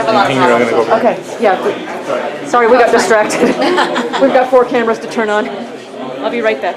have a lot of problems. Okay, yeah. Sorry, we got distracted. We've got 4 cameras to turn on. I'll be right back.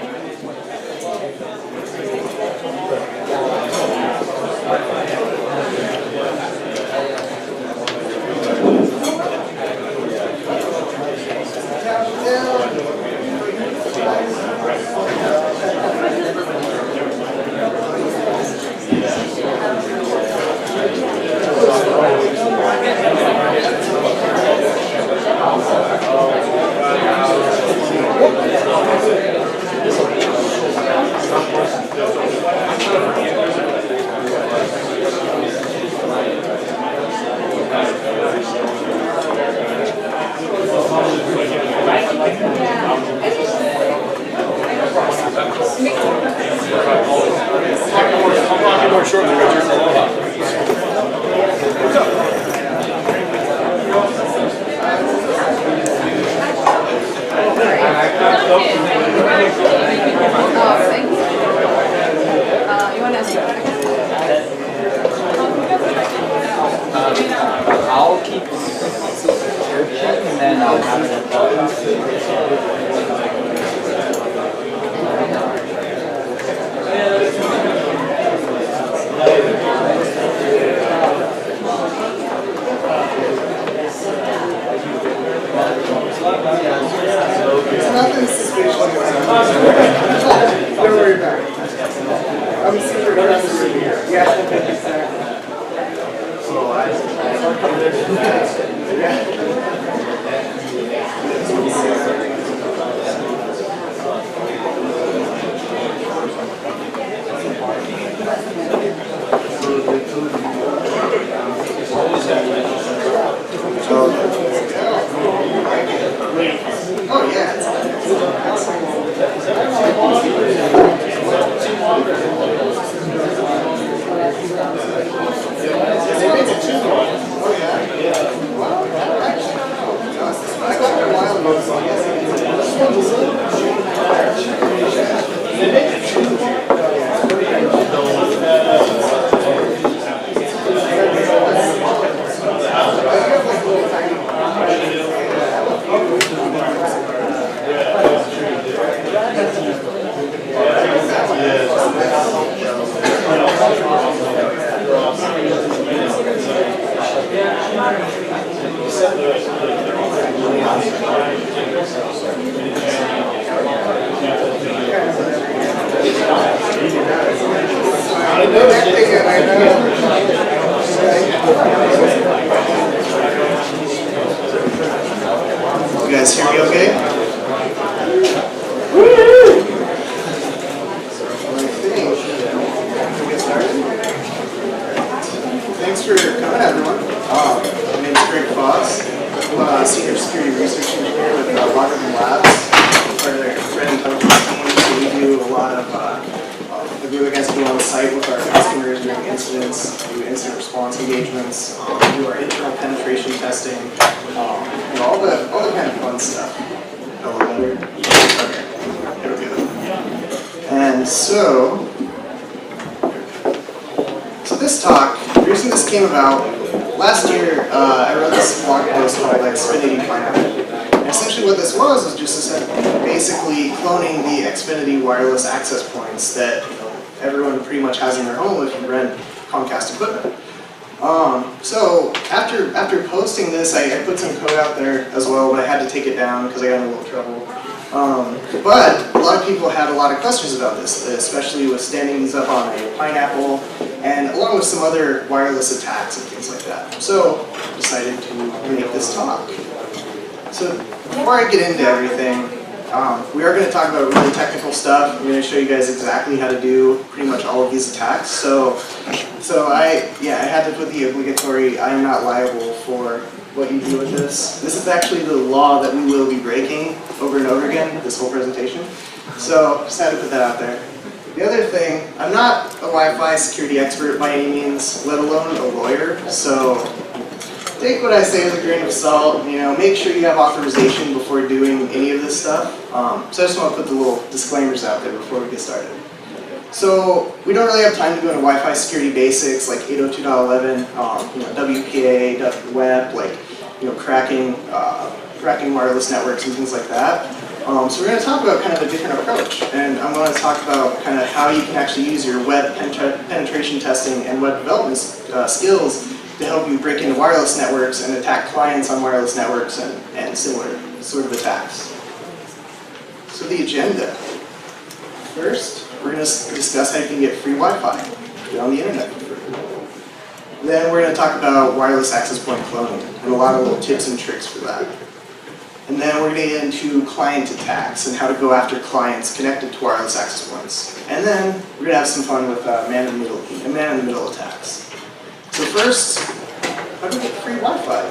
I'll keep searching and then I'll have it at Nothing suspicious. Don't worry about it. I'm super aggressive here. Yeah. Oh yeah. You guys hear me okay? Thanks for coming, everyone. My name is Greg Foss. I'm a senior security research engineer with Logarithm Labs. Part of their threat intelligence team. So we do a lot of we do against people on the site with our customers during incidents, do incident response engagements, do our internal penetration testing, all the kind of fun stuff. Hello, better. Okay, there we go. And so this talk, the reason this came about, last year I wrote this blog post called Xfinity Pineapple. And essentially what this was just basically cloning the Xfinity wireless access points that everyone pretty much has in their home if you rent Comcast equipment. So after posting this, I put some code out there as well, but I had to take it down because I got in a little trouble. But a lot of people had a lot of questions about this, especially with standing these up on a Pineapple, and along with some other wireless attacks and things like that. So I decided to make this talk. So before I get into everything, we are going to talk about really technical stuff. I'm going to show you guys exactly how to do pretty much all of these attacks. So I had to put the obligatory, I am not liable for what you do with this. This is actually the law that we will be breaking over and over again, this whole presentation. So just had to put that out there. The other thing, I'm not a Wi-Fi security expert by any means, let alone a lawyer. So take what I say with a grain of salt. Make sure you have authorization before doing any of this stuff. So I just want to put the little disclaimers out there before we get started. So we don't really have time to go into Wi-Fi security basics like 802.11, WPA, web, like cracking wireless networks and things like that. So we're going to talk about kind of a different approach, and I'm going to talk about kind of how you can actually use your web penetration testing and web development skills to help you break into wireless networks and attack clients on wireless networks and similar sort of attacks. So the agenda. First, we're going to discuss how you can get free Wi-Fi, get on the internet for free. Then we're going to talk about wireless access point cloning and a lot of little tips and tricks for that. And then we're going to get into client attacks and how to go after clients connected to wireless access points. And then we're going to have some fun with man-in-the-middle attacks. So first, how do we get free Wi-Fi?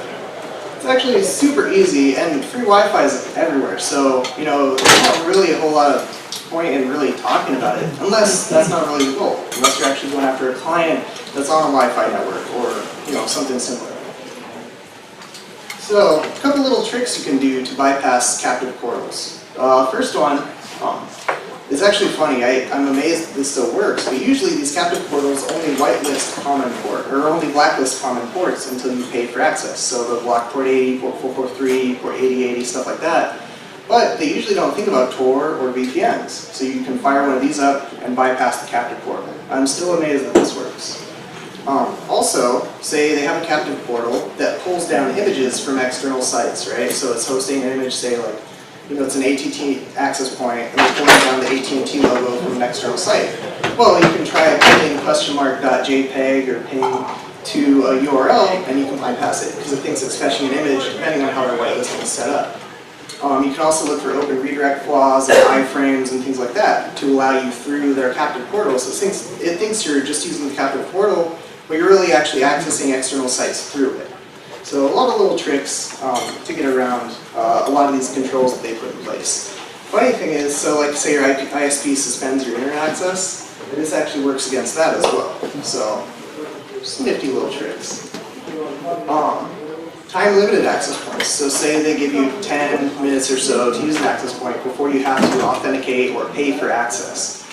It's actually super easy, and free Wi-Fi is everywhere. So, there's not really a whole lot of point in really talking about it, unless that's not really the goal. Unless you're actually going after a client that's on a Wi-Fi network or, something similar. So, a couple little tricks you can do to bypass captive portals. First one is actually funny. I'm amazed this still works, but usually these captive portals only whitelist common port, or only blacklist common ports until you pay for access. So they'll block port 80, port 443, port 8080, stuff like that. But they usually don't think about Tor or VPNs. So you can fire one of these up and bypass the captive portal. I'm still amazed that this works. Also, say they have a captive portal that pulls down images from external sites, right? So it's hosting an image, say like, it's an AT&T access point, and they're pulling down the AT&T logo from an external site. Well, you can try ping .jpeg or ping to a URL, and you can bypass it because it thinks it's fetching an image depending on how their whitelisting is set up. You can also look for open redirect flaws and iframes and things like that to allow you through their captive portal. So it thinks you're just using the captive portal, but you're really actually accessing external sites through it. So a lot of little tricks to get around a lot of these controls that they put in place. Funny thing is, so like say your ISP suspends your internet access, this actually works against that as well. So just nifty little tricks. Time-limited access points. So say they give you 10 minutes or so to use an access point before you have to authenticate or pay for access.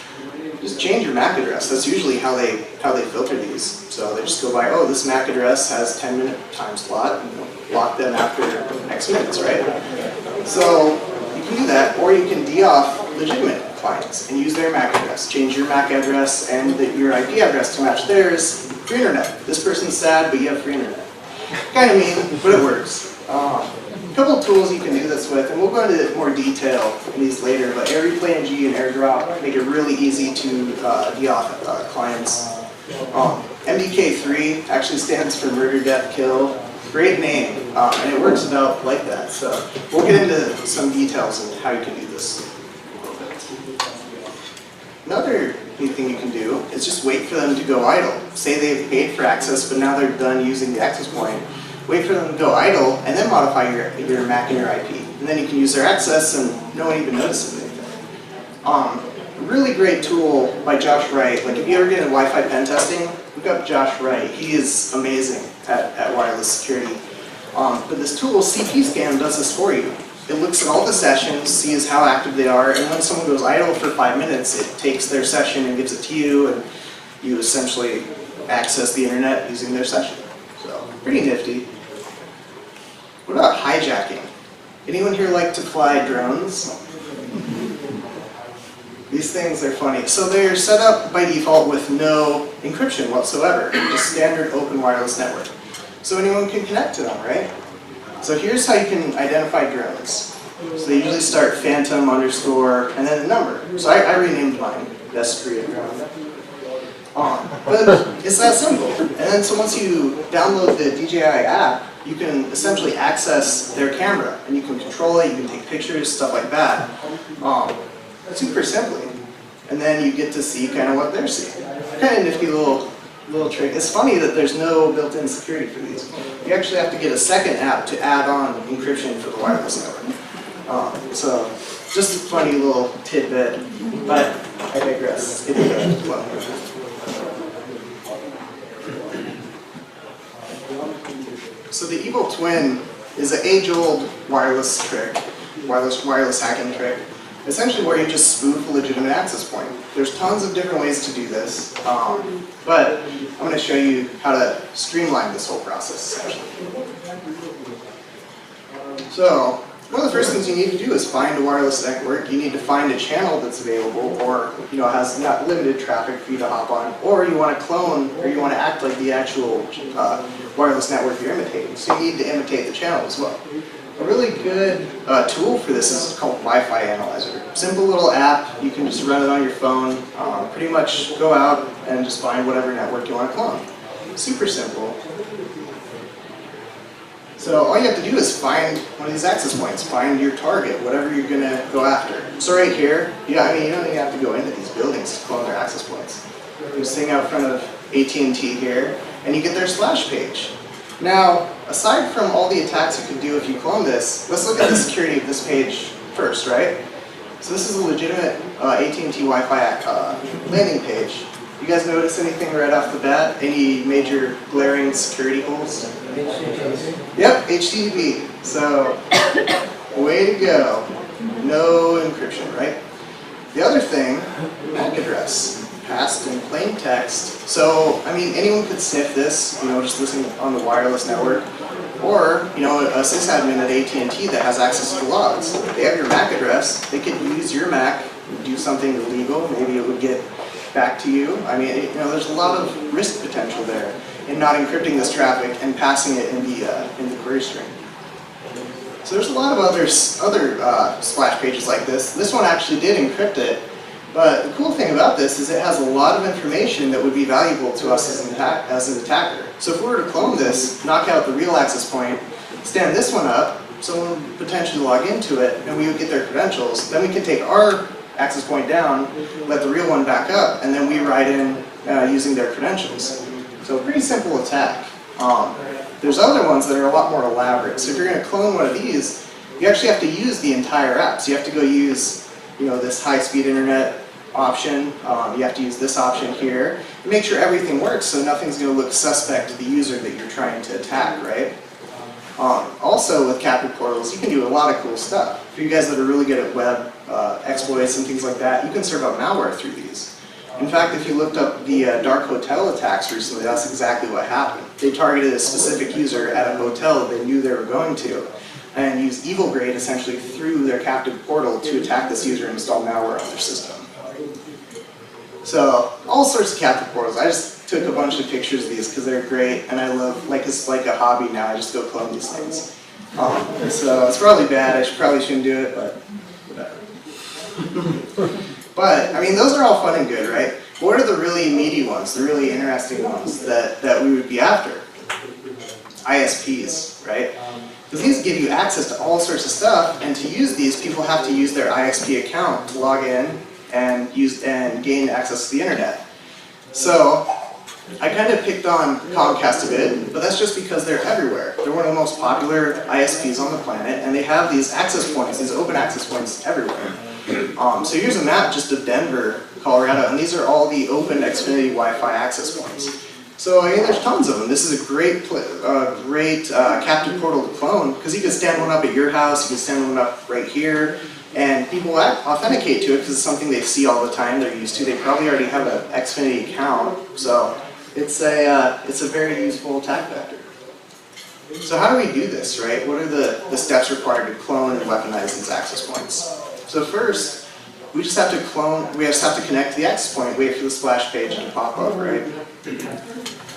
Just change your MAC address. That's usually how they filter these. So they just go by, oh, this MAC address has 10-minute time slot, and block them after X minutes, right? So you can do that, or you can DOF legitimate clients and use their MAC address. Change your MAC address and your IP address to match theirs for internet. This person's sad, but you have free internet. Kind of mean, but it works. A couple of tools you can do this with, and we'll go into more detail in these later, but Air Replay NG and AirDrop make it really easy to DOF clients. MDK3 actually stands for Murder, Death, Kill. Great name, and it works about like that. So we'll get into some details on how you can do this a little bit. Another neat thing you can do is just wait for them to go idle. Say they've paid for access, but now they're done using the access point. Wait for them to go idle, and then modify your MAC and your IP. And then you can use their access, and no one even notices anything. Really great tool by Josh Wright. Like if you ever get into Wi-Fi pen testing, look up Josh Wright. He is amazing at wireless security. But this tool, CPscan, does this for you. It looks at all the sessions, sees how active they are, and when someone goes idle for 5 minutes, it takes their session and gives it to you, and you essentially access the internet using their session. So, pretty nifty. What about hijacking? Anyone here like to fly drones? These things are funny. So they're set up by default with no encryption whatsoever, just standard open wireless network. So anyone can connect to them, right? So here's how you can identify drones. So they usually start phantom underscore and then a number. So I renamed mine, Best Korea Drone. But it's that simple. And then so once you download the DJI app, you can essentially access their camera and you can control it, you can take pictures, stuff like that. Super simply. And then you get to see kind of what they're seeing. Kind of nifty little trick. It's funny that there's no built-in security for these. You actually have to get a second app to add on encryption for the wireless network. So just a funny little tidbit, but I digress. So the evil twin is an age-old wireless trick, wireless hacking trick. essentially where you just spoof a legitimate access point. There's tons of different ways to do this, but I'm going to show you how to streamline this whole process, essentially. So, one of the first things you need to do is find a wireless network. You need to find a channel that's available, or has not limited traffic for you to hop on, or you want to clone, or you want to act like the actual wireless network you're imitating. So you need to imitate the channel as well. A really good tool for this is called Wi-Fi Analyzer. Simple little app. You can just run it on your phone. Pretty much go out and just find whatever network you want to clone. Super simple. So all you have to do is find one of these access points, find your target, whatever you're going to go after. So right here, you don't even have to go into these buildings to clone their access points. You just hang out in front of AT&T here, and you get their splash page. Now, aside from all the attacks you can do if you clone this, let's look at the security of this page first, right? So this is a legitimate AT&T Wi-Fi landing page. You guys notice anything right off the bat? Any major glaring security holes? Yep, HTTP. So, way to go. No encryption, right? The other thing, MAC address. Passed in plain text. So, anyone could sniff this, just listening on the wireless network. Or, a sysadmin at AT&T that has access to logs. They have your MAC address. They could use your MAC, do something illegal. Maybe it would get back to you. There's a lot of risk potential there in not encrypting this traffic and passing it in the query string. So there's a lot of other splash pages like this. This one actually did encrypt it, but the cool thing about this is it has a lot of information that would be valuable to us as an attacker. So if we were to clone this, knock out the real access point, stand this one up, someone would potentially log into it, and we would get their credentials. Then we can take our access point down, let the real one back up, and then we write in using their credentials. So a pretty simple attack. There's other ones that are a lot more elaborate. So if you're going to clone one of these, you actually have to use the entire app. So you have to go use this high-speed internet option. You have to use this option here and make sure everything works so nothing's going to look suspect to the user that you're trying to attack, right? Also with captive portals, you can do a lot of cool stuff. For you guys that are really good at web exploits and things like that, you can serve up malware through these. In fact, if you looked up the dark hotel attacks recently, that's exactly what happened. They targeted a specific user at a hotel that they knew they were going to, and used evil grade essentially through their captive portal to attack this user and install malware on their system. So, all sorts of captive portals. I just took a bunch of pictures of these because they're great, and I love, it's like a hobby now, I just go clone these things. So, it's probably bad, I probably shouldn't do it, but whatever. But, those are all fun and good, right? What are the really meaty ones, the really interesting ones that we would be after? ISPs, right? Because these give you access to all sorts of stuff, and to use these, people have to use their ISP account to log in and gain access to the internet. So, I kind of picked on Comcast a bit, but that's just because they're everywhere. They're one of the most popular ISPs on the planet, and they have these access points, these open access points everywhere. So here's a map just of Denver, Colorado, and these are all the open Xfinity Wi-Fi access points. So there's tons of them. This is a great captive portal to clone, because you can stand one up at your house, you can stand one up right here, and people authenticate to it because it's something they see all the time, they're used to. They probably already have an Xfinity account, so it's a very useful attack vector. So how do we do this, right? What are the steps required to clone and weaponize these access points? So first, we just have to connect to the access point, wait for the splash page to pop up, right?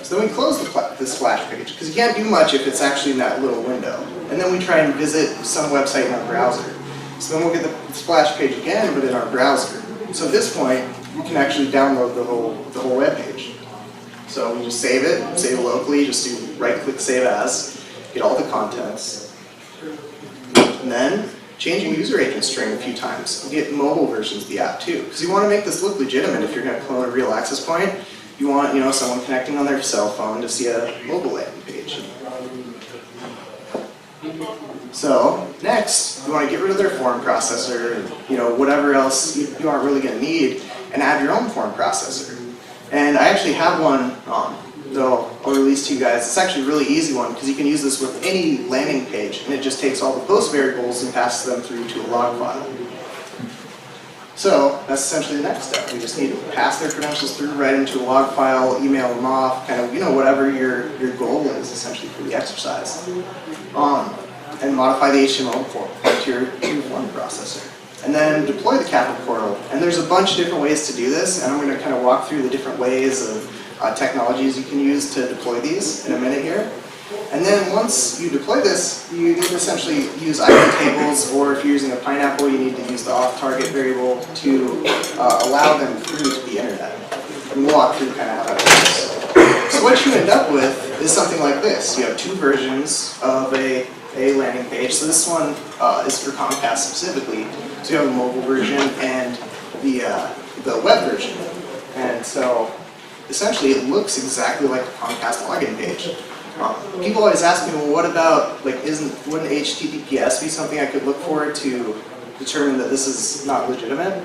So then we close the splash page, because you can't do much if it's actually in that little window. And then we try and visit some website in our browser. So then we'll get the splash page again, but in our browser. So at this point, you can actually download the whole web page. So we just save it locally, just do right-click Save As, get all the contents, and then change your user agent string a few times. You get mobile versions of the app too, because you want to make this look legitimate. If you're going to clone a real access point, you want someone connecting on their cell phone to see a mobile landing page. So next, you want to get rid of their form processor, and whatever else you aren't really going to need, and add your own form processor. And I actually have one that I'll release to you guys. It's actually a really easy one because you can use this with any landing page, and it just takes all the post variables and passes them through to a log file. So that's essentially the next step. We just need to pass their credentials through, write into a log file, email them off, kind of, whatever your goal is essentially for the exercise. And modify the HTML to your form processor. And then deploy the Captive portal. And there's a bunch of different ways to do this, and I'm going to kind of walk through the different ways of technologies you can use to deploy these in a minute here. And then once you deploy this, you need to essentially use IP tables, or if you're using a Pineapple, you need to use the off-target variable to allow them through to the internet. And we'll walk through kind of how that works. So what you end up with is something like this. You have two versions of a landing page. So this one is for Comcast specifically. So you have a mobile version and the web version. And so essentially it looks exactly like a Comcast login page. People always ask me, well, what about, wouldn't HTTPS be something I could look for to determine that this is not legitimate?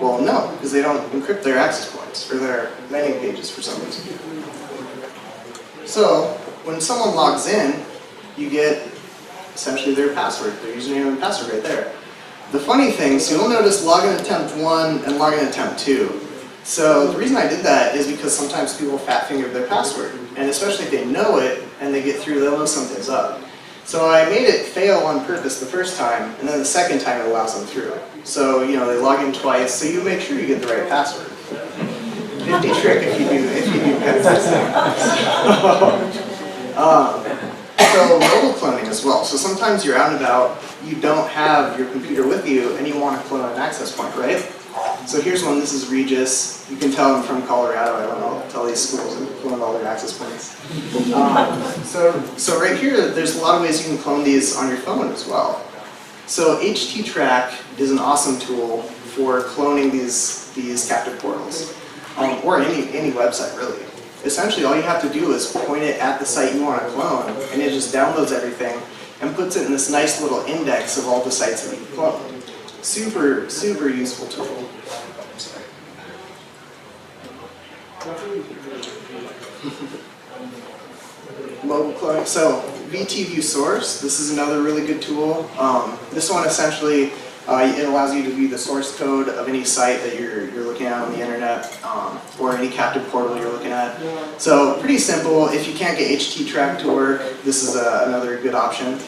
Well, no, because they don't encrypt their access points for their landing pages for some reason. So when someone logs in, you get essentially their password, their username and password right there. The funny thing, so you'll notice login attempt 1 and login attempt 2. So the reason I did that is because sometimes people fat finger their password, and especially if they know it and they get through, they'll know something's up. So I made it fail on purpose the first time, and then the second time it allows them through. So they log in twice, so you make sure you get the right password. 50 trick if you do pen testing. So mobile cloning as well. So sometimes you're out and about, you don't have your computer with you, and you want to clone an access point, right? So here's one. This is Regis. You can tell I'm from Colorado. I don't know. Tell these schools and clone all their access points. So right here, there's a lot of ways you can clone these on your phone as well. So HTTrack is an awesome tool for cloning these captive portals, or any website really. Essentially, all you have to do is point it at the site you want to clone, and it just downloads everything and puts it in this nice little index of all the sites that you clone. Super, super useful tool. Mobile cloning. So VTView source. This is another really good tool. This one essentially it allows you to view the source code of any site that you're looking at on the internet, or any captive portal you're looking at. So pretty simple. If you can't get HTTrack to work, this is another good option.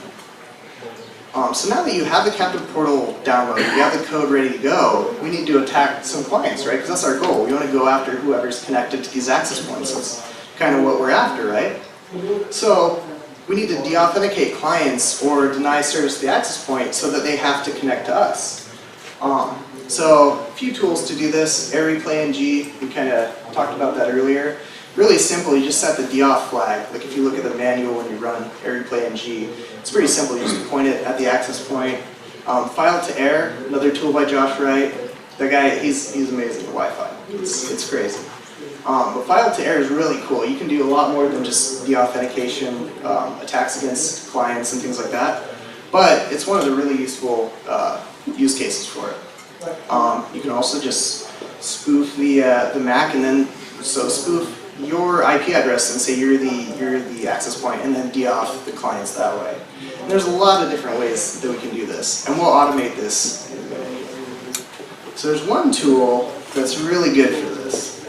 So now that you have the captive portal downloaded, you have the code ready to go, we need to attack some clients, right? Because that's our goal. We want to go after whoever's connected to these access points. That's kind of what we're after, right? So we need to de-authenticate clients or deny service to the access point so that they have to connect to us. So a few tools to do this. Air replay NG, we kind of talked about that earlier. Really simple, you just set the deauth flag. Like if you look at the manual when you run air replay NG, it's pretty simple. You just point it at the access point. File to air, another tool by Josh Wright. That guy, he's amazing at Wi-Fi. It's crazy. But file to air is really cool. You can do a lot more than just de-authentication, attacks against clients and things like that. But it's one of the really useful use cases for it. You can also just spoof the MAC, and then spoof your IP address and say you're the access point, and then deauth the clients that way. And there's a lot of different ways that we can do this, and we'll automate this in a minute. So there's one tool that's really good for this,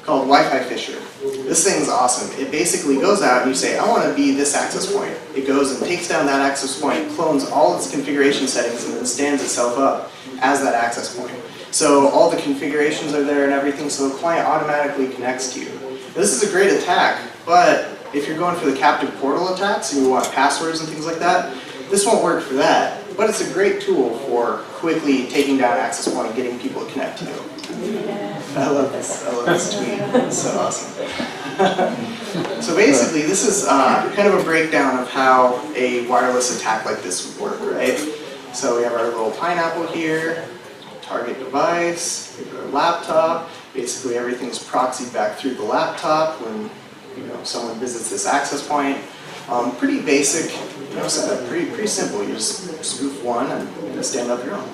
called Wi-Fi Fisher. This thing's awesome. It basically goes out and you say, I want to be this access point. It goes and takes down that access point, clones all its configuration settings, and then stands itself up as that access point. So all the configurations are there and everything, so the client automatically connects to you. This is a great attack, but if you're going for the captive portal attacks and you want passwords and things like that, this won't work for that. But it's a great tool for quickly taking down access point and getting people to connect to you. I love this tweet. It's so awesome. So basically, this is kind of a breakdown of how a wireless attack like this would work, right? So we have our little pineapple here, target device, our laptop. Basically, everything's proxied back through the laptop when someone visits this access point. Pretty basic, setup. Pretty simple. You just spoof one and stand up your own.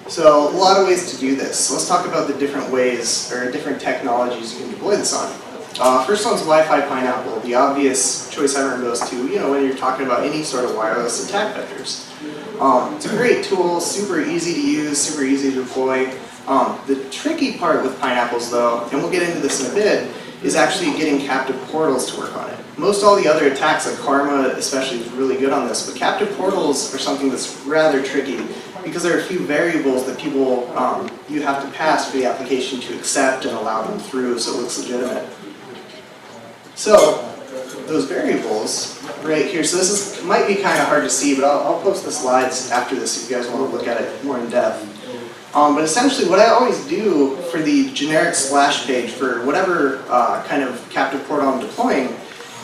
So a lot of ways to do this. So let's talk about the different ways or different technologies you can deploy this on. First one's Wi-Fi Pineapple, the obvious choice everyone goes to, when you're talking about any sort of wireless attack vectors. It's a great tool, super easy to use, super easy to deploy. The tricky part with Pineapples though, and we'll get into this in a bit, is actually getting captive portals to work on it. Most all the other attacks, like Karma especially, is really good on this, but captive portals are something that's rather tricky because there are a few variables that people, you have to pass for the application to accept and allow them through so it looks legitimate. So, those variables right here, so this might be kind of hard to see, but I'll post the slides after this if you guys want to look at it more in depth. But essentially what I always do for the generic splash page for whatever kind of captive portal I'm deploying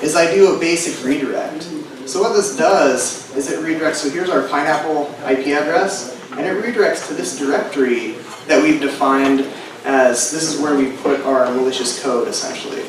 is I do a basic redirect. So what this does is it redirects, so here's our Pineapple IP address, and it redirects to this directory that we've defined as, this is where we put our malicious code essentially.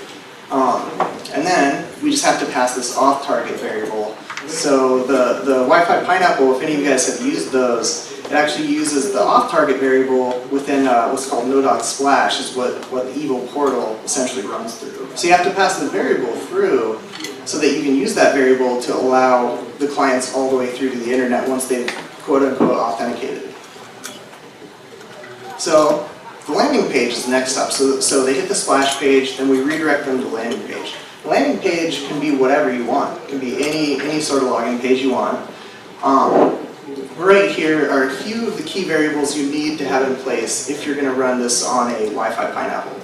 And then we just have to pass this off-target variable. So the Wi-Fi Pineapple, if any of you guys have used those, it actually uses the off-target variable within what's called no.splash, is what the evil portal essentially runs through. So you have to pass the variable through so that you can use that variable to allow the clients all the way through to the internet once they've quote-unquote authenticated. So the landing page is next up. So they hit the splash page, then we redirect them to the landing page. The landing page can be whatever you want. It can be any sort of login page you want. Right here are a few of the key variables you need to have in place if you're going to run this on a Wi-Fi Pineapple.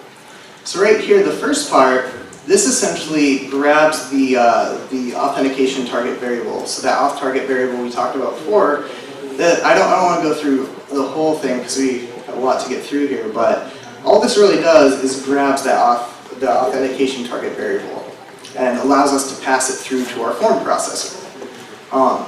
So right here, the first part, this essentially grabs the authentication target variable. So that off-target variable we talked about before, that I don't want to go through the whole thing because we have a lot to get through here, but all this really does is grabs that the authentication target variable and allows us to pass it through to our form processor.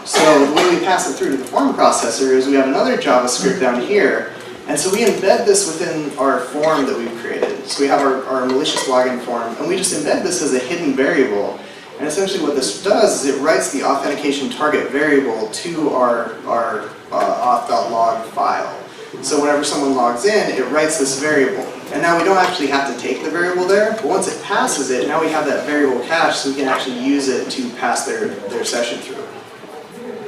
So the way we pass it through to the form processor is we have another JavaScript down here, and so we embed this within our form that we've created. So we have our malicious login form, and we just embed this as a hidden variable. And essentially what this does is it writes the authentication target variable to our auth.log file. So whenever someone logs in, it writes this variable. And now we don't actually have to take the variable there, but once it passes it, now we have that variable cached so we can actually use it to pass their session through.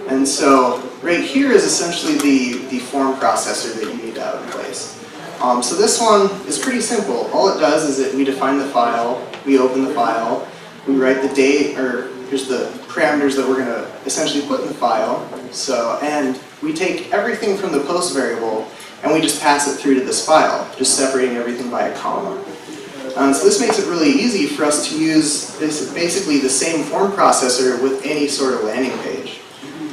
And so right here is essentially the form processor that you need to have in place. So this one is pretty simple. All it does is we define the file, we open the file, we write the date, or here's the parameters that we're going to essentially put in the file. So, and we take everything from the post variable and we just pass it through to this file, just separating everything by a comma. So this makes it really easy for us to use basically the same form processor with any sort of landing page.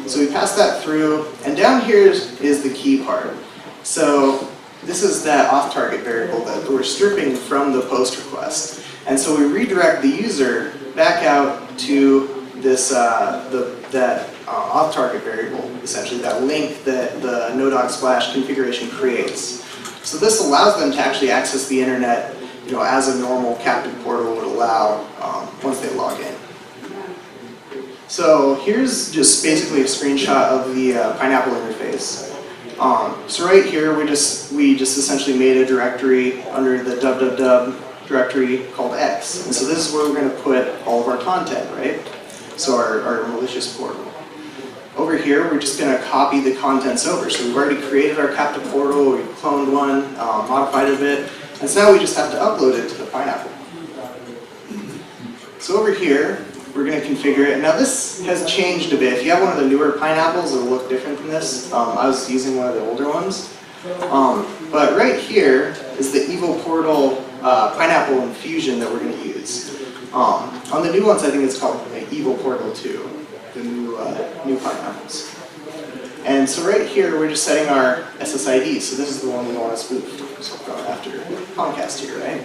So we pass that through, and down here is the key part. So this is that off-target variable that we're stripping from the post request. And so we redirect the user back out to this that off-target variable, essentially, that link that the no.splash configuration creates. So this allows them to actually access the internet, as a normal captive portal would allow once they log in. So here's just basically a screenshot of the Pineapple interface. So right here, we just essentially made a directory under the www directory called X. And so this is where we're going to put all of our content, right? So our malicious portal. Over here, we're just going to copy the contents over. So we've already created our captive portal, we've cloned one, modified a bit, and so now we just have to upload it to the Pineapple. So over here, we're going to configure it. Now this has changed a bit. If you have one of the newer Pineapples, it'll look different than this. I was using one of the older ones. But right here is the evil portal Pineapple infusion that we're going to use. On the new ones, I think it's called Evil Portal 2, the new Pineapples. And so right here, we're just setting our SSID. So this is the one we want to spoof. So we're going after Comcast here, right?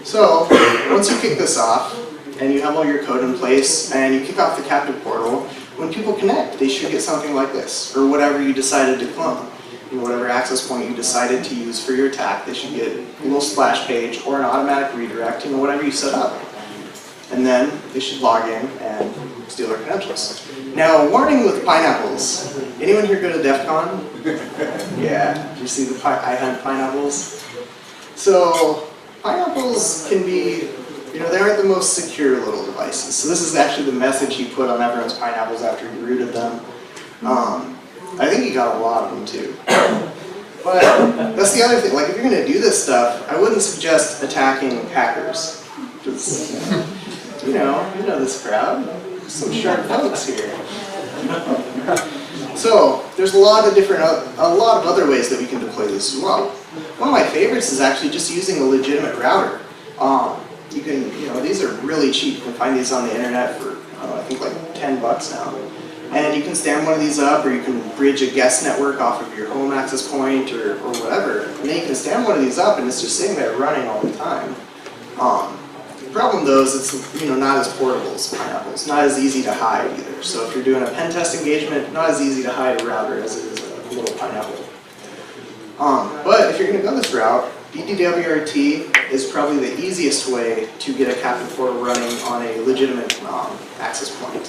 So once you kick this off, and you have all your code in place, and you kick off the captive portal, when people connect, they should get something like this, or whatever you decided to clone. Whatever access point you decided to use for your attack, they should get a little splash page or an automatic redirect, whatever you set up. And then they should log in and steal their credentials. Now, a warning with Pineapples. Anyone here go to DEF CON? Yeah, did you see the I hunt Pineapples? So, pineapples can be, they aren't the most secure little devices. So this is actually the message he put on everyone's pineapples after he rooted them. I think he got a lot of them too. But that's the other thing, like if you're going to do this stuff, I wouldn't suggest attacking hackers. Because, you know this crowd. There's some sharp folks here. So there's a lot of other ways that we can deploy this as well. One of my favorites is actually just using a legitimate router. You can, these are really cheap. You can find these on the internet for, I think like $10 now. And you can stand one of these up, or you can bridge a guest network off of your home access point or whatever. And then you can stand one of these up and it's just sitting there running all the time. The problem though is it's not as portable as pineapples, not as easy to hide either. So if you're doing a pen test engagement, not as easy to hide a router as it is a little pineapple. But if you're going to go this route, DDWRT is probably the easiest way to get a captive portal running on a legitimate access point.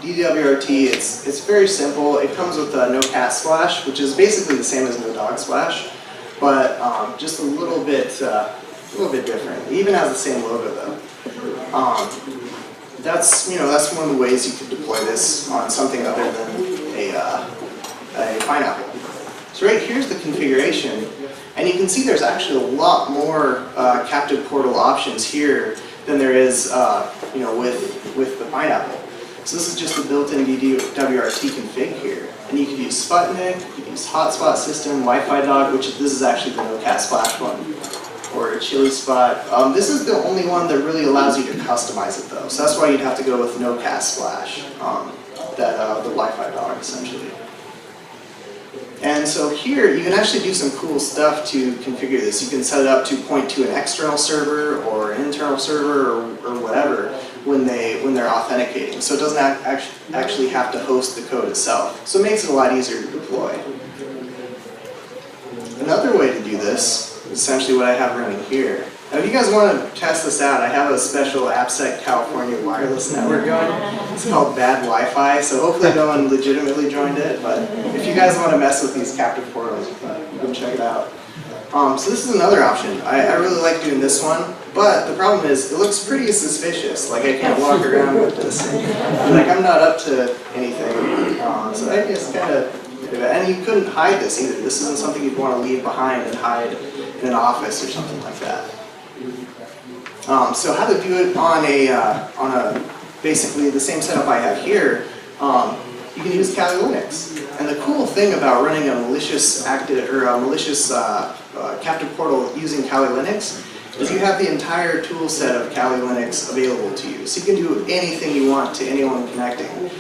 DDWRT, it's very simple. It comes with no cat splash, which is basically the same as no dog splash, but just a little bit different. It even has the same logo though. That's one of the ways you could deploy this on something other than a pineapple. So right here's the configuration, and you can see there's actually a lot more captive portal options here than there is with the pineapple. So this is just the built-in DDWRT config here. And you can use Sputnik, you can use Hotspot System, Wi-Fi Dog, which this is actually the no cat splash one, or a Chili Spot. This is the only one that really allows you to customize it though. So that's why you'd have to go with no cat splash, the Wi-Fi Dog essentially. And so here you can actually do some cool stuff to configure this. You can set it up to point to an external server or an internal server or whatever when they're authenticating. So it doesn't actually have to host the code itself. So it makes it a lot easier to deploy. Another way to do this is essentially what I have running here. Now if you guys want to test this out, I have a special Appsec California wireless network going. It's called Bad Wi-Fi, so hopefully no one legitimately joined it, but if you guys want to mess with these captive portals, you can check it out. So this is another option. I really like doing this one, but the problem is it looks pretty suspicious. Like I can't walk around with this. Like I'm not up to anything. So I just kind of, and you couldn't hide this either. This isn't something you'd want to leave behind and hide in an office or something like that. So how to do it on a basically the same setup I have here, you can use Kali Linux. And the cool thing about running a malicious captive portal using Kali Linux is you have the entire tool set of Kali Linux available to you. So you can do anything you want to anyone connecting.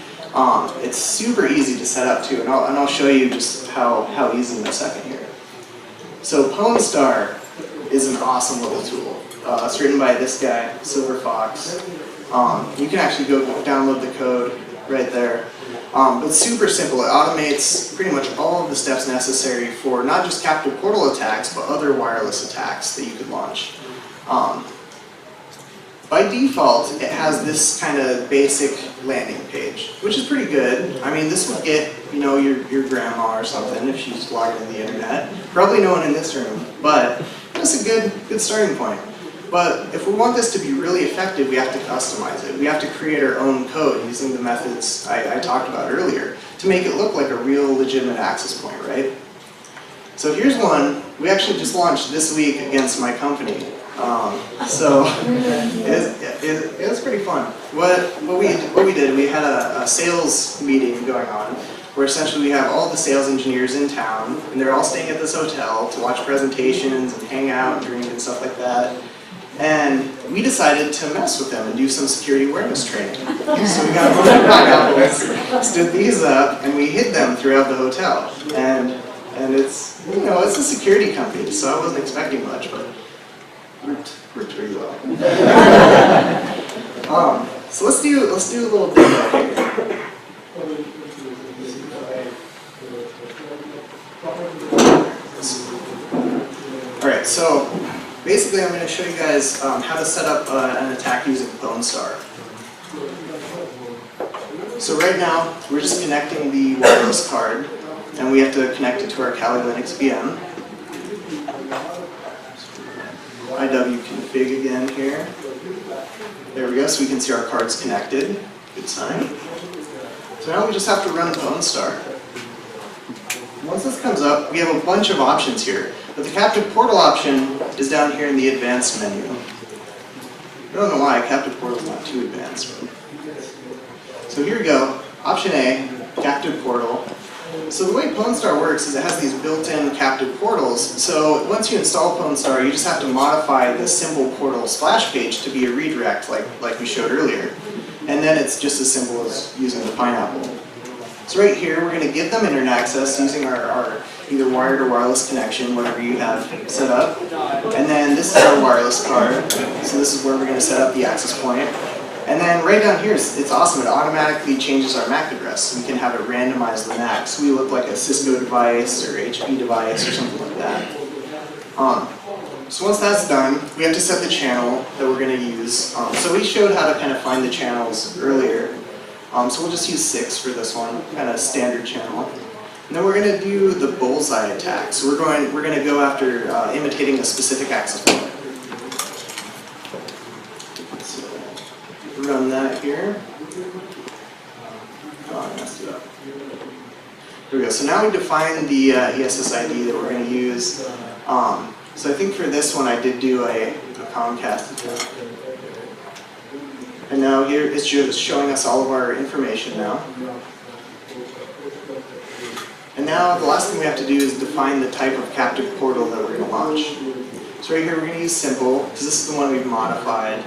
It's super easy to set up too, and I'll show you just how easy in a second here. So Pwnstar is an awesome little tool. It's written by this guy, Silver Fox. You can actually go download the code right there. But it's super simple. It automates pretty much all of the steps necessary for not just captive portal attacks, but other wireless attacks that you could launch. By default, it has this kind of basic landing page, which is pretty good. I mean, this would get your grandma or something if she's logging in the internet. Probably no one in this room, but that's a good starting point. But if we want this to be really effective, we have to customize it. We have to create our own code using the methods I talked about earlier to make it look like a real legitimate access point, right? So here's one we actually just launched this week against my company. So it was pretty fun. What we did, we had a sales meeting going on where essentially we have all the sales engineers in town, and they're all staying at this hotel to watch presentations and hang out and drink and stuff like that. And we decided to mess with them and do some security awareness training. So we got a bunch of pineapples, stood these up, and we hid them throughout the hotel. And it's it's a security company, so I wasn't expecting much, but worked pretty well. So let's do a little demo here. All right, so basically I'm going to show you guys how to set up an attack using Pwnstar. So right now we're just connecting the wireless card, and we have to connect it to our Kali Linux VM. big again here. There we go, so we can see our cards connected. Good sign. So now we just have to run PwnStar. Once this comes up, we have a bunch of options here. But the captive portal option is down here in the advanced menu. I don't know why, captive portal is not too advanced. But... So here we go, option A, captive portal. So the way PwnStar works is it has these built-in captive portals. So once you install PwnStar, you just have to modify the simple portal splash page to be a redirect like we showed earlier. And then it's just as simple as using the pineapple. So right here, we're going to give them internet access using our either wired or wireless connection, whatever you have set up. And then this is our wireless card. So this is where we're going to set up the access point. And then right down here, it's awesome. It automatically changes our MAC address. We can have it randomize the MAC. So we look like a Cisco device or HP device or something like that. So once that's done, we have to set the channel that we're going to use. So we showed how to kind of find the channels earlier. So we'll just use 6 for this one, kind of standard channel. And then we're going to do the bullseye attack. So we're going to go after imitating a specific access point. Run that here. Oh, I messed it up. There we go. So now we define the ESSID that we're going to use. So I think for this one I did do a Comcast attack. And now here it's just showing us all of our information now. And now the last thing we have to do is define the type of captive portal that we're going to launch. So right here we're going to use simple, because this is the one we've modified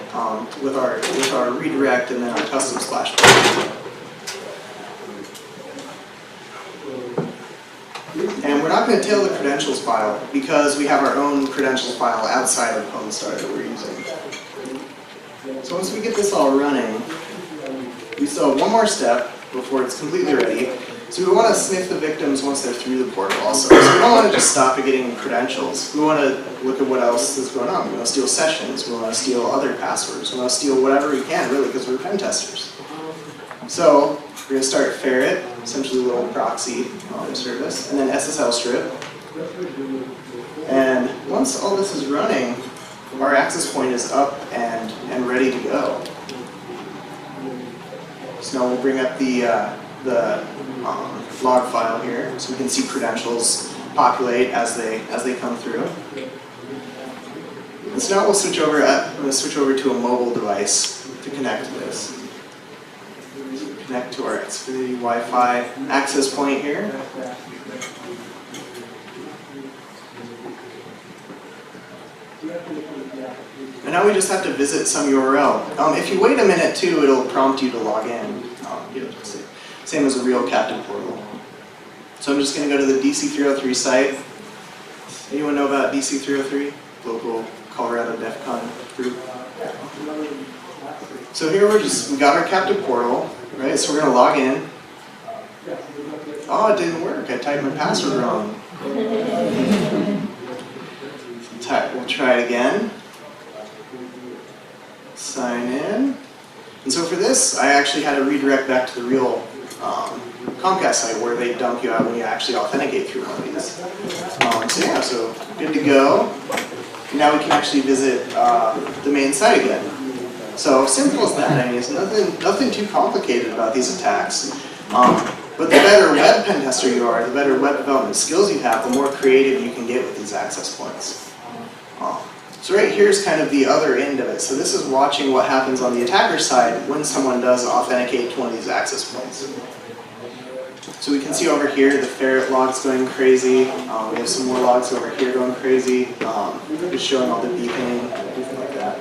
with our redirect and then our custom splash point. And we're not going to tail the credentials file because we have our own credentials file outside of PwnStar that we're using. So once we get this all running, we still have one more step before it's completely ready. So we want to sniff the victims once they're through the portal also. So we don't want to just stop at getting credentials. We want to look at what else is going on. We want to steal sessions. We want to steal other passwords. We want to steal whatever we can, really, because we're pen testers. So we're going to start Ferret, essentially a little proxy service, and then SSL strip. And once all this is running, our access point is up and ready to go. So now we'll bring up the log file here, so we can see credentials populate as they come through. And so now we'll switch over. I'm going to switch over to a mobile device to connect to this. So connect to our Xfinity Wi-Fi access point here. And now we just have to visit some URL. If you wait a minute too, it'll prompt you to log in. Same as a real captive portal. So I'm just going to go to the DC303 site. Anyone know about DC303? Local Colorado DEF CON group. So here we got our captive portal, right? So we're going to log in. Oh, it didn't work. I typed my password wrong. We'll try it again. Sign in. And so for this, I actually had to redirect back to the real Comcast site where they dump you out when you actually authenticate through one of these. So yeah, so good to go. And now we can actually visit the main site again. So simple as that. I mean, it's nothing too complicated about these attacks. But the better web pen tester you are, the better web development skills you have, the more creative you can get with these access points. So right here is kind of the other end of it. So this is watching what happens on the attacker side when someone does authenticate to one of these access points. So we can see over here the ferret logs going crazy. We have some more logs over here going crazy, just showing all the beepining, everything like that.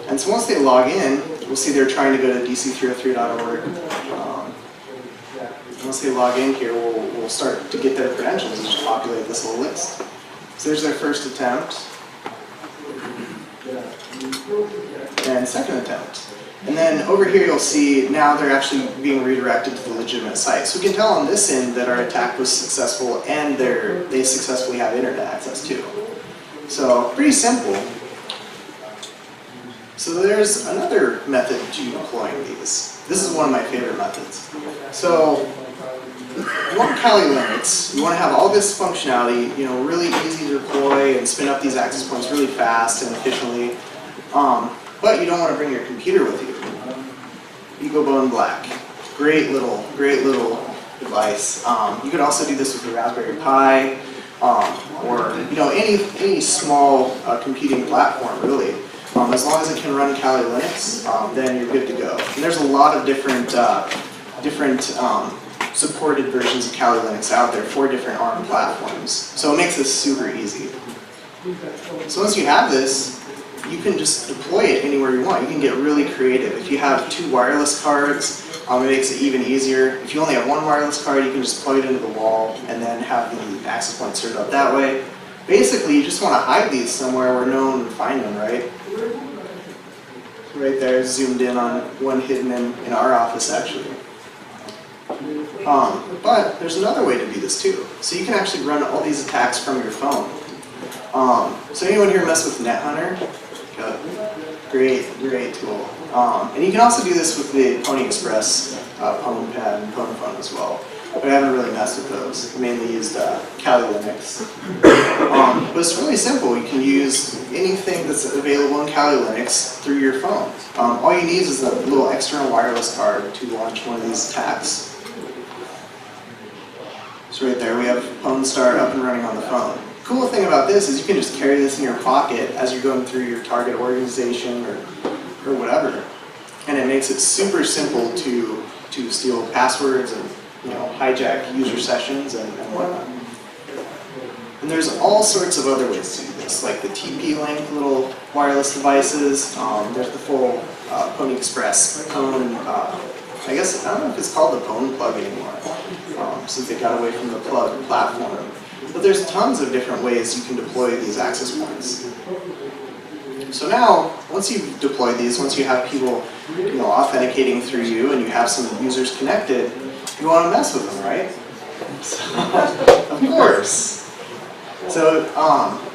And so once they log in, we'll see they're trying to go to dc303.org. Once they log in here, we'll start to get their credentials and just populate this little list. So there's their first attempt. And second attempt. And then over here you'll see now they're actually being redirected to the legitimate site. So we can tell on this end that our attack was successful and they successfully have internet access too. So pretty simple. So there's another method to deploying these. This is one of my favorite methods. So you want Kali Linux, you want to have all this functionality, really easy to deploy and spin up these access points really fast and efficiently. But you don't want to bring your computer with you. EcoBone Black, great little device. You could also do this with a Raspberry Pi, or any small computing platform really. As long as it can run Kali Linux, then you're good to go. And there's a lot of different supported versions of Kali Linux out there for different ARM platforms. So it makes this super easy. So once you have this, you can just deploy it anywhere you want. You can get really creative. If you have 2 wireless cards, it makes it even easier. If you only have 1 wireless card, you can just plug it into the wall and then have the access point served up that way. Basically, you just want to hide these somewhere where no one would find them, right? Right there, zoomed in on one hidden in our office, actually. But there's another way to do this too. So you can actually run all these attacks from your phone. So anyone here mess with NetHunter? Great tool. And you can also do this with the Pony Express Pwn Pad and Pwn Phone as well. But I haven't really messed with those. I mainly used Kali Linux. But it's really simple. You can use anything that's available in Kali Linux through your phone. All you need is a little external wireless card to launch one of these attacks. So right there we have Pwn Start up and running on the phone. Cool thing about this is you can just carry this in your pocket as you're going through your target organization or whatever. And it makes it super simple to steal passwords and hijack user sessions and whatnot. And there's all sorts of other ways to do this, like the TP-Link little wireless devices. There's the full Pony Express Pwn. I don't know if it's called the Pwn plug anymore, since they got away from the plug platform. But there's tons of different ways you can deploy these access points. So now, once you've deployed these, once you have people authenticating through you and you have some users connected, you want to mess with them, right? So, of course. So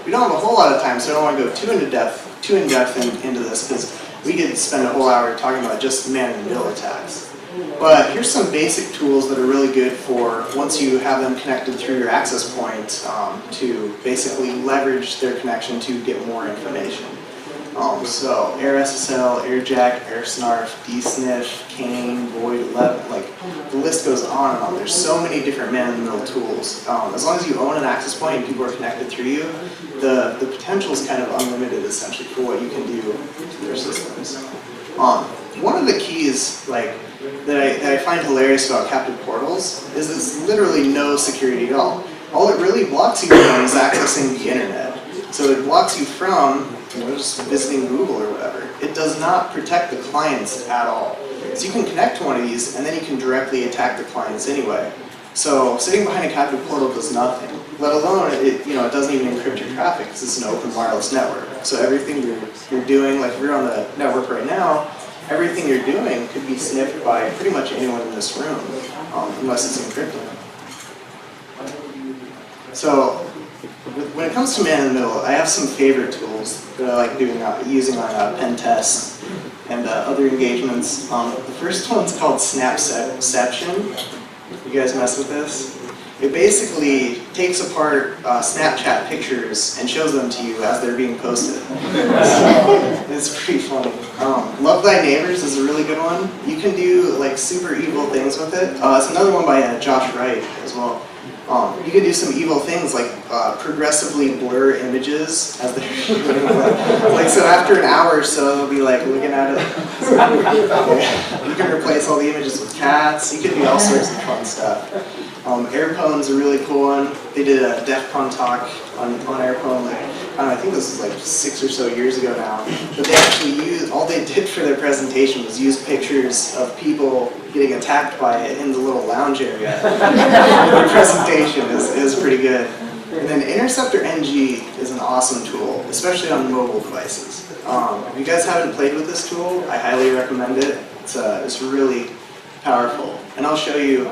we don't have a whole lot of time, so I don't want to go too in depth into this, because we could spend a whole hour talking about just man-in-the-middle attacks. But here's some basic tools that are really good for once you have them connected through your access point to basically leverage their connection to get more information. So AirSSL, AirJack, AirSnarf, DSNF, Kane, Void 11, the list goes on and on. There's so many different man-in-the-middle tools. As long as you own an access point and people are connected through you, the potential is kind of unlimited essentially for what you can do to their systems. One of the keys that I find hilarious about captive portals is it's literally no security at all. All it really blocks you from is accessing the internet. So it blocks you from just visiting Google or whatever. It does not protect the clients at all. So you can connect to one of these and then you can directly attack the clients anyway. So sitting behind a captive portal does nothing, let alone it doesn't even encrypt your traffic because it's an open wireless network. So everything you're doing, like if you're on the network right now, everything you're doing could be sniffed by pretty much anyone in this room, unless it's encrypted. So when it comes to man-in-the-middle, I have some favorite tools that I like using on pen tests and other engagements. The first one's called Snapception. You guys mess with this? It basically takes apart Snapchat pictures and shows them to you as they're being posted. So, it's pretty funny. Love Thy Neighbors is a really good one. You can do super evil things with it. It's another one by Josh Wright as well. You can do some evil things like progressively blur images as they're so after an hour or so they'll be looking at it. You can replace all the images with cats. You can do all sorts of fun stuff. AirPwn is a really cool one. They did a DEF CON talk on AirPwn I think this was 6 or so years ago now. But they actually all they did for their presentation was use pictures of people getting attacked by it in the little lounge area. Their presentation is pretty good. And then Interceptor NG is an awesome tool, especially on mobile devices. If you guys haven't played with this tool, I highly recommend it. It's really powerful. And I'll show you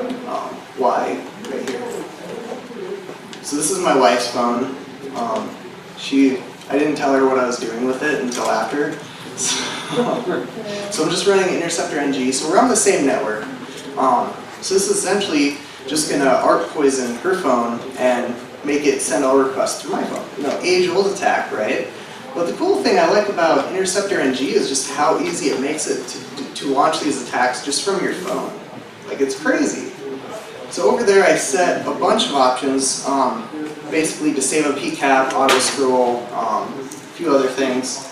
why right here. So this is my wife's phone. I didn't tell her what I was doing with it until after. So I'm just running Interceptor NG. So we're on the same network. So this is essentially just going to ARP poison her phone and make it send all requests through my phone. Age-old attack, right? But the cool thing I like about Interceptor NG is just how easy it makes it to launch these attacks just from your phone. Like, it's crazy. So over there I set a bunch of options, basically disable PCAP, auto scroll, a few other things.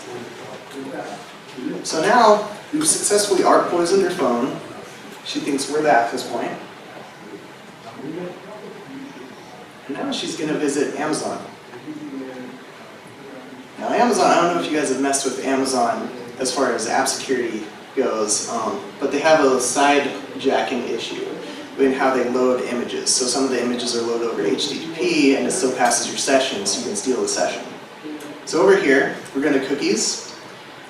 So now we've successfully ARP poisoned her phone. She thinks we're the access point. And now she's going to visit Amazon. Now Amazon, I don't know if you guys have messed with Amazon as far as app security goes, but they have a side jacking issue in how they load images. So some of the images are loaded over HTTP and it still passes your session, so you can steal the session. So over here, we're going to cookies,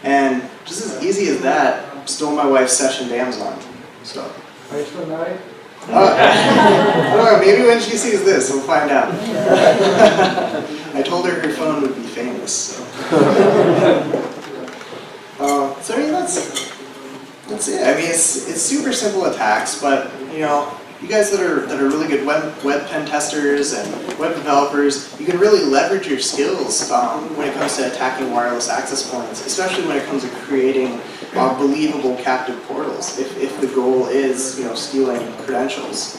and just as easy as that, stole my wife's session to Amazon. So. Are you still married? I don't know, maybe when she sees this, we'll find out. I told her her phone would be famous. So I mean, that's it. I mean, it's super simple attacks, but you know, you guys that are really good web pen testers and web developers, you can really leverage your skills when it comes to attacking wireless access points, especially when it comes to creating believable captive portals. If the goal is, you know, stealing credentials.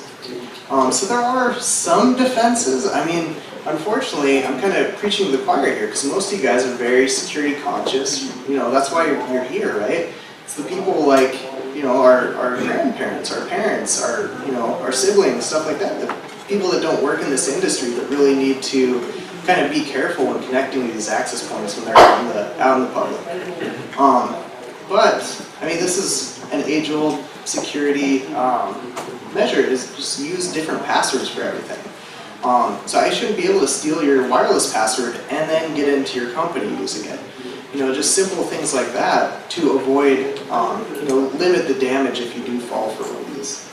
So there are some defenses. I mean, unfortunately, I'm kind of preaching to the choir here because most of you guys are very security conscious. You know, that's why you're here, right? It's the people like, you know, our grandparents, our parents, our siblings, stuff like that. The people that don't work in this industry that really need to kind of be careful when connecting to these access points when they're out in the public. But I mean, this is an age-old security measure. Is just use different passwords for everything. So I shouldn't be able to steal your wireless password and then get into your company using it. You know, just simple things like that to avoid, you know, limit the damage if you do fall for one of these.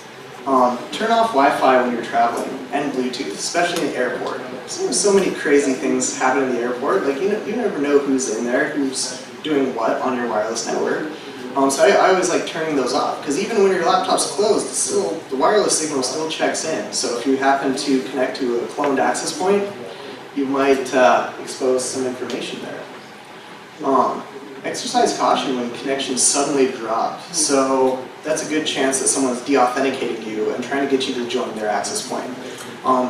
Turn off Wi-Fi when you're traveling and Bluetooth, especially in the airport. So many crazy things happen in the airport. Like, you never know who's in there, who's doing what on your wireless network. So I always like turning those off, because even when your laptop's closed, still the wireless signal still checks in. So if you happen to connect to a cloned access point, you might expose some information there. Exercise caution when connections suddenly drop. So that's a good chance that someone's de-authenticating you and trying to get you to join their access point.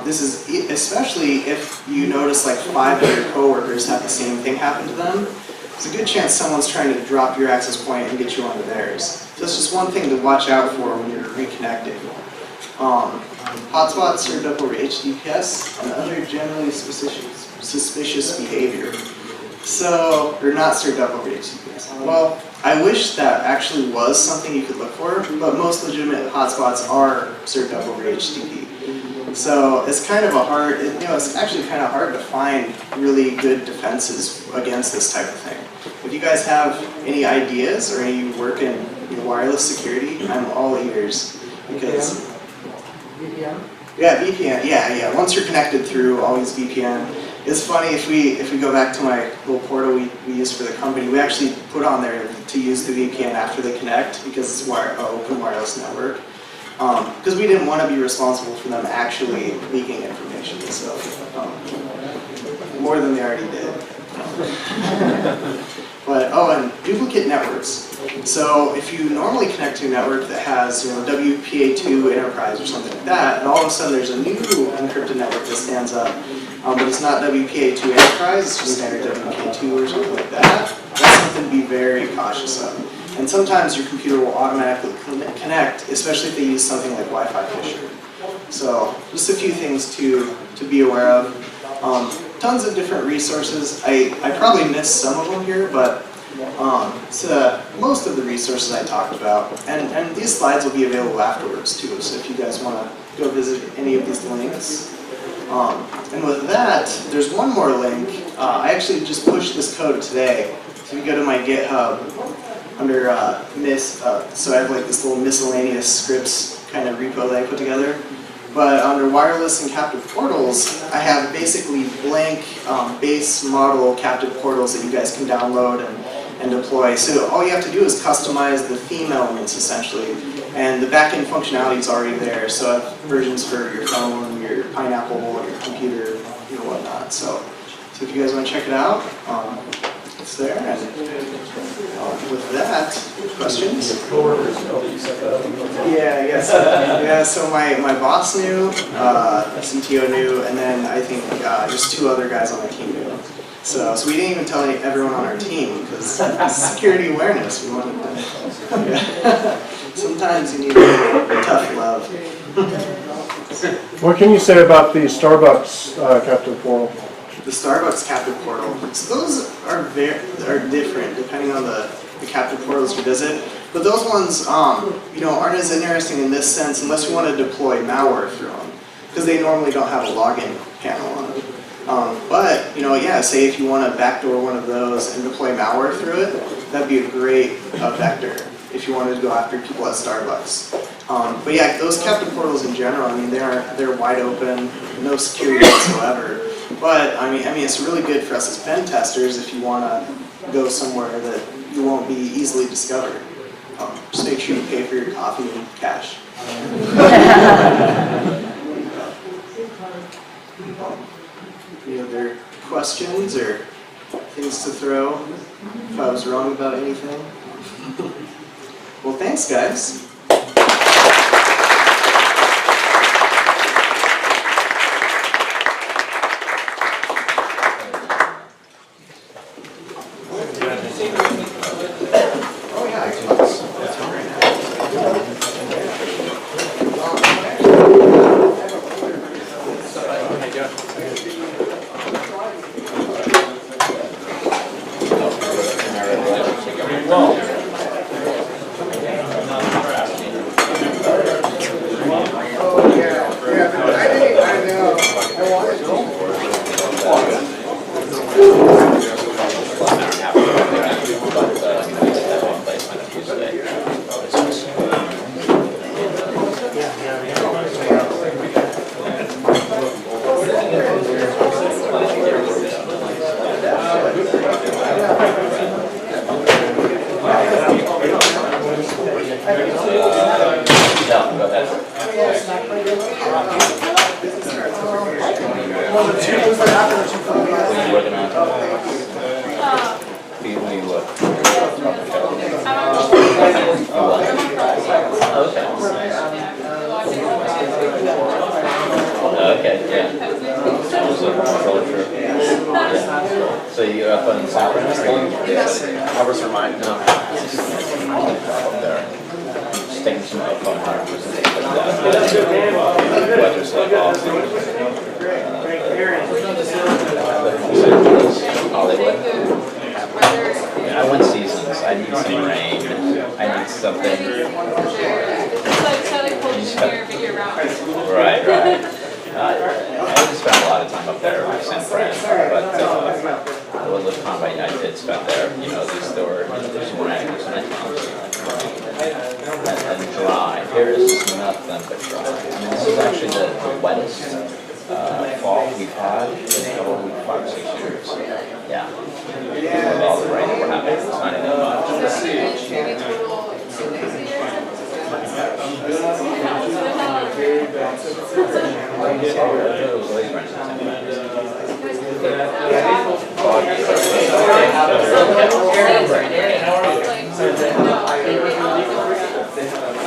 This is especially if you notice like 5 of your coworkers have the same thing happen to them. There's a good chance someone's trying to drop your access point and get you onto theirs. So that's just one thing to watch out for when you're reconnecting. Hotspots served up over HTTPS and other generally suspicious behavior. So, they're not served up over HTTPS. Well, I wish that actually was something you could look for, but most legitimate hotspots are served up over HTTP. So it's kind of it's actually kind of hard to find really good defenses against this type of thing. If you guys have any ideas or any work in wireless security, I'm all ears. Because VPN? Yeah, VPN. Yeah. Once you're connected through, always VPN. It's funny, if we go back to my little portal we use for the company, we actually put on there to use the VPN after they connect because it's an open wireless network. Because we didn't want to be responsible for them actually leaking information, so more than they already did. But and duplicate networks. So if you normally connect to a network that has WPA2 Enterprise or something like that, and all of a sudden there's a new encrypted network that stands up, but it's not WPA2 Enterprise, it's just standard WPA2 or something like that, that's something to be very cautious of. And sometimes your computer will automatically connect, especially if they use something like Wi-Fi Fisher. So just a few things to be aware of. Tons of different resources. I probably missed some of them here, but most of the resources I talked about, and these slides will be available afterwards too, so if you guys want to go visit any of these links. And with that, there's one more link. I actually just pushed this code today. So if you go to my GitHub, under so I have like this little miscellaneous scripts kind of repo that I put together. But under wireless and captive portals, I have basically blank base model captive portals that you guys can download and deploy. So all you have to do is customize the theme elements essentially, and the backend functionality is already there. So I have versions for your phone, your Pineapple, your computer, whatnot. So if you guys want to check it out, it's there. And with that, questions? Yeah, I guess. Yeah, so my boss knew, CTO knew, and then I think just 2 other guys on my team knew. So we didn't even tell everyone on our team because security awareness. We wanted to. Yeah. Sometimes you need tough love. What can you say about the Starbucks captive portal? The Starbucks captive portal. So those are different depending on the captive portals you visit. But those ones, aren't as interesting in this sense unless you want to deploy malware through them, because they normally don't have a login panel on them. But say if you want to backdoor one of those and deploy malware through it, that'd be a great vector if you wanted to go after people at Starbucks. But yeah, those captive portals in general, I mean, they're wide open, no security whatsoever. But I mean, it's really good for us as pen testers if you want to go somewhere that you won't be easily discovered. Just make sure you pay for your coffee and cash. Any other questions or things to throw if I was wrong about anything? Well, thanks, guys. So you're up on San Francisco? Yes. Covers for mine. No. There. Just taking some phone numbers and things like that. Weather's like awesome. Hollywood. Yeah, I want seasons. I need some rain. I need something. Right. I spent a lot of time up there with San Fran, but the little time I did spend there, there's rain, there's nice and dry. Here is nothing but dry. I mean, this is actually the wettest fall we've had in probably 5 or 6 years. Yeah. With all the rain that we're having, it's not even much.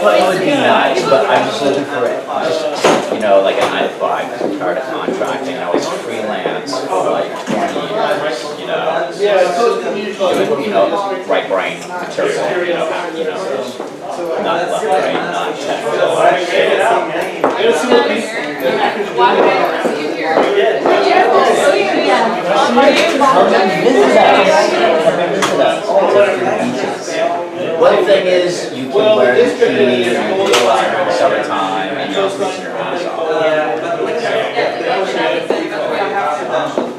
Well, it would be nice, but I'm just looking for it. Like a 9 to 5. I'm tired of contracting. I was freelance for like 20 years. Right brain material. Not left brain, not technical. One thing is you can wear the key and you go out in the summertime and you're freezing your ass off.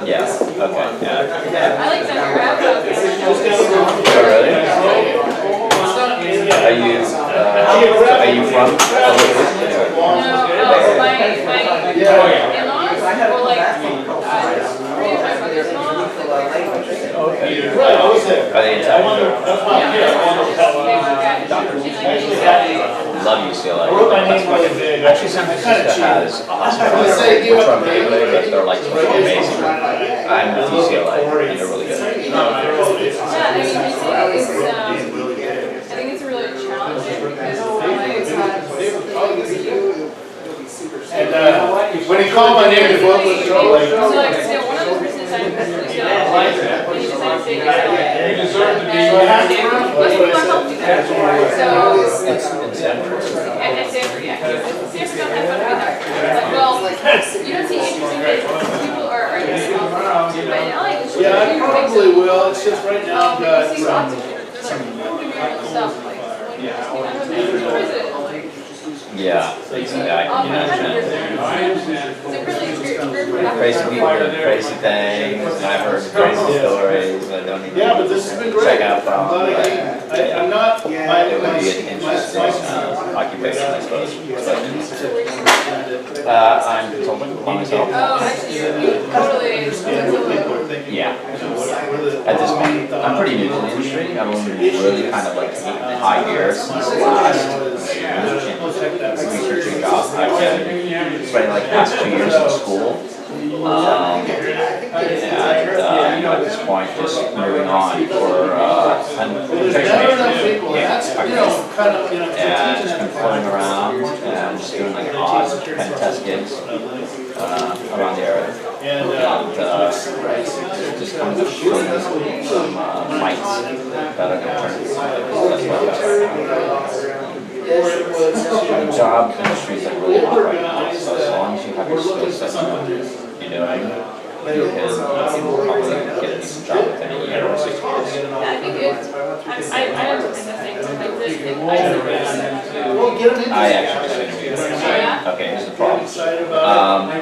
Yeah, okay, yeah. I like that you're out of Oh, really? Are you from? my in-laws were like, 3 of my brothers-in-law. Okay. Are they in town? Love UCLA. Actually, San Francisco has hospitals which are amazing, but they're like amazing. I'm with UCLA, and they're really good. I mean, I think it's really challenging because And when he called my name, the book was so like. so like, one of the reasons I'm decided to take You deserve to be. So, and Stanford, yeah, Stanford don't have fun with that. Like, well, you don't see interesting things, people are but in LA, Yeah, I probably will, it's just right now I've got see lots of stuff, like, I don't know, the president, like, Yeah, I can imagine. Crazy people doing crazy things, and I've heard crazy stories, I don't even Yeah, but this has been great. check out I'm glad I came. I'm not, my, It would be an interesting occupation, I suppose. I'm consulting by myself. oh, actually, totally, Yeah. At this point, I'm pretty new to the industry. I've only really kind of like taken high gear since the last researching job. I've been spending like the past 2 years in school. And at this point, just moving on for and just been floating around and just doing like odd pen test gigs around the area. And just kind of shooting some mics that are going to turn into something. The job industry is like really hot right now, so as long as you have your skill set, you know, you can probably get a decent job within a year or 6 months. I think it's, I understand the thing, like this, I actually just interviewed him. Okay, here's the problem.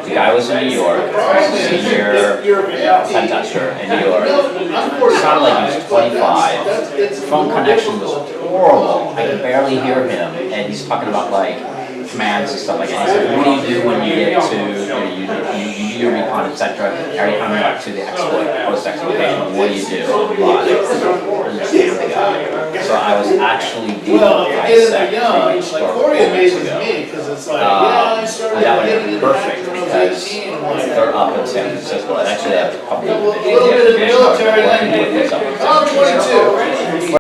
The guy was in New York, he was a senior pen tester in New York. It sounded like he was 25. The phone connection was horrible. I could barely hear him, and he's talking about like commands and stuff like that. He said, what do you do when you get to, you do your recon, etc. Every time you're back to the exploit, post-exploitation, what do you do? Understand the guy. So I was actually dealing with ISEC 3 weeks or 4 weeks ago. And that would have been perfect because they're up in San Francisco. And actually, I have a couple of military.